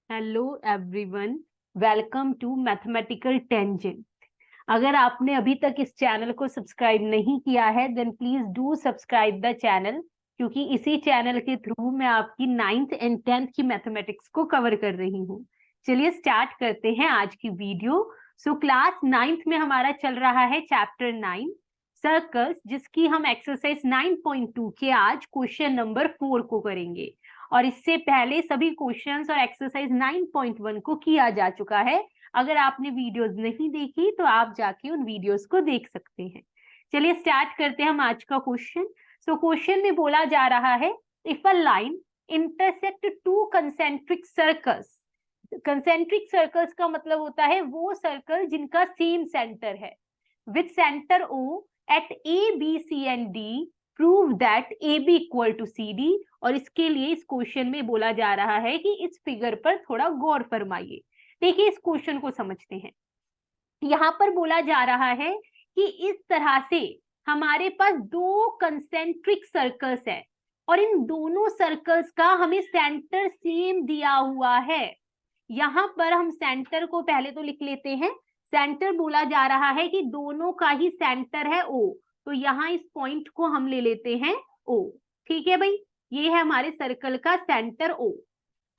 Hello everyone, welcome to mathematical tangent. अगर आपने अभी तक इस चैनल को सब्सक्राइब नहीं किया है then please do subscribe the channel, क्योंकि इसी चैनल के थ्रू मैं आपकी 9th एंड 10th की मैथमेटिक्स को कवर कर रही हूँ। चलिए स्टार्ट करते हैं आज की वीडियो। क्लास 9th में हमारा चल रहा है चैप्टर 9 सर्कल्स, जिसकी हम एक्सरसाइज 9.2 के आज क्वेश्चन नंबर 4 को करेंगे। और इससे पहले सभी क्वेश्चंस और एक्सरसाइज 9.1 को किया जा चुका है। अगर आपने वीडियोस नहीं देखी तो आप जाके उन वीडियोस को देख सकते हैं। चलिए स्टार्ट करते हैं हम आज का क्वेश्चन। क्वेश्चन में बोला जा रहा है, if a line intersect two concentric circles. Concentric circles का मतलब होता है वो सर्कल जिनका सेम सेंटर है, with centre O at A B C and D, prove that A B equal to C D. और इसके लिए इस क्वेश्चन में बोला जा रहा है कि इस फिगर पर थोड़ा गौर फरमाइए। देखिए इस क्वेश्चन को समझते हैं। यहां पर बोला जा रहा है कि इस तरह से हमारे पास दो कंसेंट्रिक सर्कल्स है और इन दोनों सर्कल्स का हमें सेंटर सेम दिया हुआ है। यहां पर हम सेंटर को पहले तो लिख लेते हैं। सेंटर बोला जा रहा है कि दोनों का ही सेंटर है ओ, तो यहां इस पॉइंट को हम ले लेते हैं ओ। ठीक है भाई, ये है हमारे सर्कल का सेंटर ओ।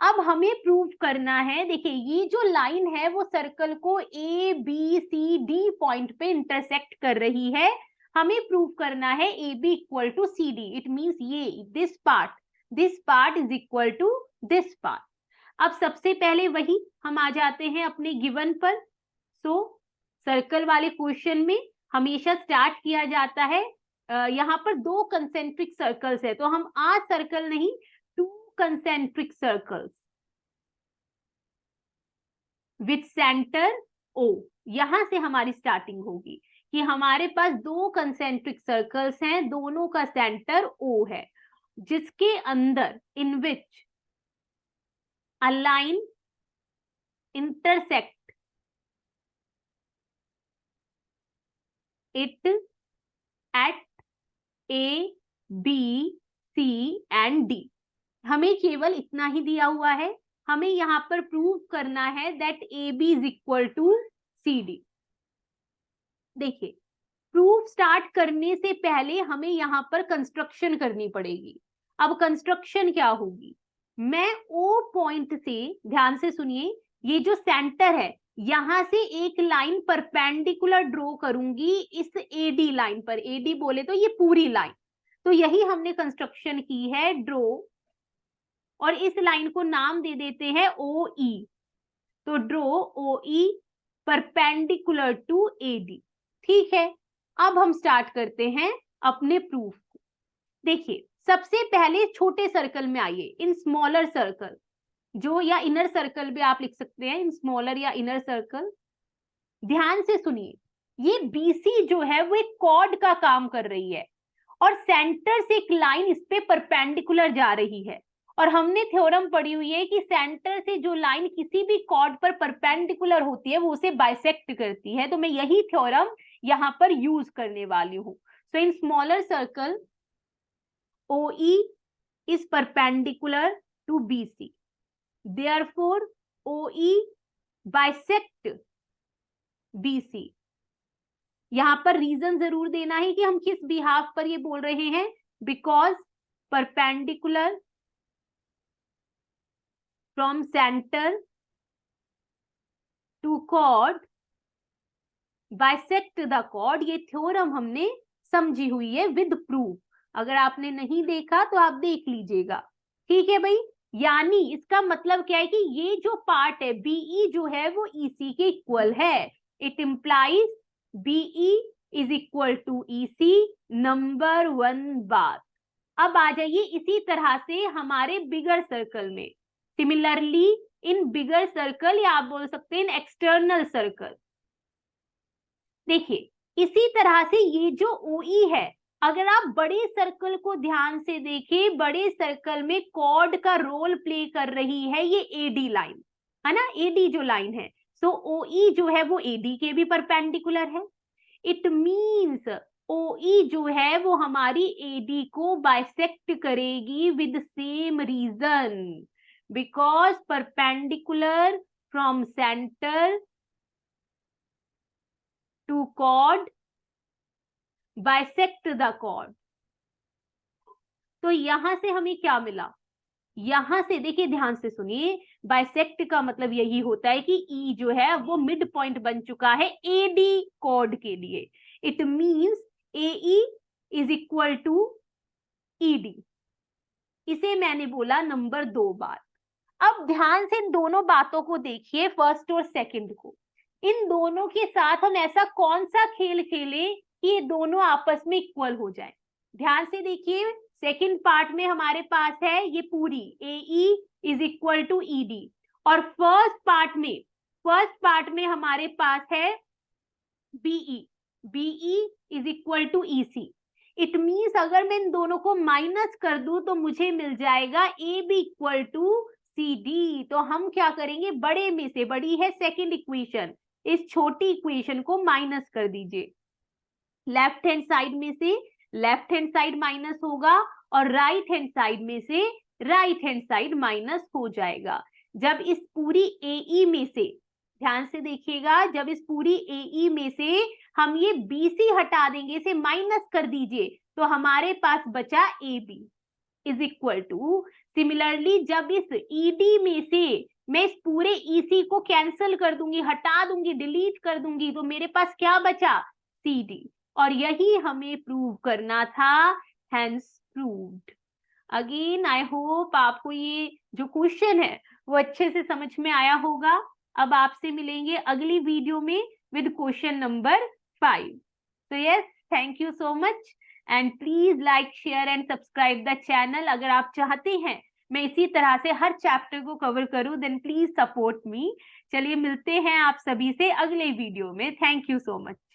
अब हमें प्रूव करना है, देखिए ये जो लाइन है वो सर्कल को A B C D point पे इंटरसेक्ट कर रही है। हमें प्रूव करना है A B equal to C D. It means ये this part is equal to this part. अब सबसे पहले वही हम आ जाते हैं अपने गिवन पर। सर्कल वाले क्वेश्चन में हमेशा स्टार्ट किया जाता है, यहाँ पर दो कंसेंट्रिक सर्कल्स है तो हम आ सर्कल नहीं, two concentric circles with centre O. यहां से हमारी स्टार्टिंग होगी कि हमारे पास दो कंसेंट्रिक सर्कल्स हैं, दोनों का सेंटर ओ है, जिसके अंदर in which a line intersect it at A B C and D. हमें केवल इतना ही दिया हुआ है। हमें यहां पर प्रूव करना है that A B is equal to C D. देखिए प्रूफ स्टार्ट करने से पहले हमें यहां पर कंस्ट्रक्शन करनी पड़ेगी। अब कंस्ट्रक्शन क्या होगी, मैं ओ पॉइंट से, ध्यान से सुनिए, ये जो सेंटर है यहां से एक लाइन परपेंडिकुलर ड्रॉ करूंगी इस एडी लाइन पर। एडी बोले तो ये पूरी लाइन, तो यही हमने कंस्ट्रक्शन की है, ड्रॉ। और इस लाइन को नाम दे देते हैं ओ ई। तो draw O E perpendicular to AD. ठीक है, अब हम स्टार्ट करते हैं अपने प्रूफ को। देखिए सबसे पहले छोटे सर्कल में आइए, इन स्मॉलर सर्कल, जो या इनर सर्कल भी आप लिख सकते हैं, इन स्मॉलर या इनर सर्कल। ध्यान से सुनिए, ये बीसी जो है वो एक कॉर्ड का काम कर रही है और सेंटर से एक लाइन इस पे परपेंडिकुलर जा रही है। और हमने थ्योरम पढ़ी हुई है कि सेंटर से जो लाइन किसी भी कॉर्ड पर परपेंडिकुलर होती है वो उसे बाइसेक्ट करती है। तो मैं यही थ्योरम यहां पर यूज करने वाली हूं। So in smaller circle OE is perpendicular to BC. Therefore, OE bisect BC। यहां पर रीजन जरूर देना है कि हम किस बिहाफ पर ये बोल रहे हैं, because perpendicular from centre to chord bisect the chord. ये थ्योरम हमने समझी हुई है विद प्रूफ। अगर आपने नहीं देखा तो आप देख लीजिएगा। ठीक है भाई, यानी इसका मतलब क्या है कि ये जो पार्ट है बीई जो है वो ईसी के इक्वल है। It implies BE is equal to EC, number 1 बात। अब आ जाइए इसी तरह से हमारे बिगर सर्कल में। सिमिलरली इन बिगर सर्कल, या आप बोल सकते हैं इन एक्सटर्नल सर्कल। देखिए इसी तरह से ये जो OE है, अगर आप बड़े सर्कल को ध्यान से देखें, बड़े सर्कल में कॉर्ड का रोल प्ले कर रही है ये एडी लाइन, है ना, एडी जो लाइन है। सो OE जो है वो एडी के भी परपेंडिकुलर है। इट मींस OE जो है वो हमारी एडी को बाइसेक्ट करेगी with same reason. Because perpendicular from centre to chord bisect the chord. तो यहां से हमें क्या मिला, यहां से देखिए ध्यान से सुनिए, बाइसेक्ट का मतलब यही होता है कि ई जो है वो मिड पॉइंट बन चुका है एडी कॉर्ड के लिए। It means AE is equal to ED. इसे मैंने बोला नंबर 2 बात। अब ध्यान से इन दोनों बातों को देखिए, फर्स्ट और सेकंड को। इन दोनों के साथ हम ऐसा कौन सा खेल खेलें कि ये दोनों आपस में इक्वल हो जाए। ध्यान से देखिए, सेकंड पार्ट में हमारे पास है ये पूरी AE is equal to ED, और फर्स्ट पार्ट में हमारे पास है BE is equal to EC। It means अगर मैं इन दोनों को माइनस कर दूं तो मुझे मिल जाएगा AB इक्वल टू CD। तो हम क्या करेंगे, बड़े में से, बड़ी है सेकंड इक्वेशन, इस छोटी इक्वेशन को माइनस कर दीजिए। लेफ्ट हैंड साइड में से लेफ्ट हैंड साइड माइनस होगा और राइट हैंड साइड में से राइट हैंड साइड माइनस हो जाएगा। जब इस पूरी AE में से, ध्यान से देखिएगा, जब इस पूरी AE में से हम ये BC हटा देंगे, इसे माइनस कर दीजिए, तो हमारे पास बचा AB is equal to, similarly जब इस ED में से मैं इस पूरे EC को कैंसिल कर दूंगी, हटा दूंगी, डिलीट कर दूंगी, तो मेरे पास क्या बचा, CD। और यही हमें प्रूव करना था, hence proved. Again I hope आपको ये जो क्वेश्चन है वो अच्छे से समझ में आया होगा। अब आपसे मिलेंगे अगली वीडियो में with question number 5। So yes, thank you so much and please like, share and subscribe the channel। अगर आप चाहते हैं मैं इसी तरह से हर चैप्टर को कवर करूं, then please support me। चलिए मिलते हैं आप सभी से अगले वीडियो में। Thank you so much.